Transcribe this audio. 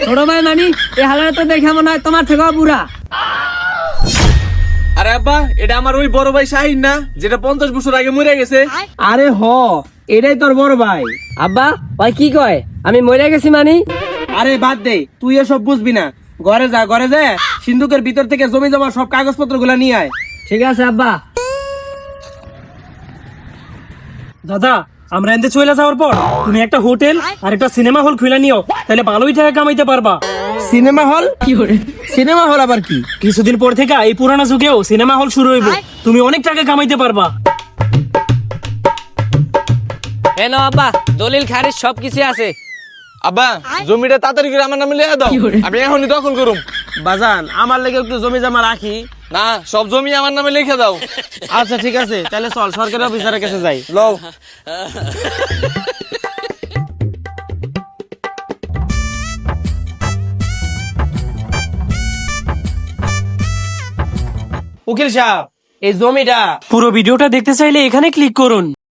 ছোট ভাই মানি এই হালারে তো দেখে মনে হয় তোমার থেকেও বুড়া। আরে আব্বা, এটা আমার ওই বড় ভাই শাহিন না, যেটা 50 বছর আগে মরে গেছে। আরে এটাই তোর বড় ভাই। আব্বা ভাই কি কয় আমি মরে গেছি মানি? আরে বাদ দে, তুই এসব বুঝবি না। ঘরে যা সিন্ধুকের ভিতর থেকে জমি জমা সব কাগজপত্র গুলা নিয়ে আয়। ঠিক আছে আব্বা। দাদা, আমরা এনতে চলে যাওয়ার পর তুমি একটা হোটেল আর একটা সিনেমা হল খুলে নিও, তাহলে ভালোই টাকা কামাইতে পারবা। Cinema hall? সিনেমা হল আবার কি? কিছুদিন পর থেকে এই পুরানা যুগেও সিনেমা হল শুরু হইব, তুমি অনেক টাকা কামাইতে পারবা। এনো আব্বা, দলিল খারিজ সবকিছু আছে। আব্বা, জমিটা তাড়াতাড়ি করে আমার নামে লিখে দাও, আমি এখনই দখল করুম। বাজান, আমার লেগে একটু জমি জমা রাখি। না, সব জমি আমার নামে লিখে দাও। আচ্ছা ঠিক আছে, তাহলে চল সরকারি অফিসারের কাছে যাই। লও। উকিল সাহেব, এই জমিটা পুরো ভিডিওটা দেখতে চাইলে এখানে ক্লিক করুন।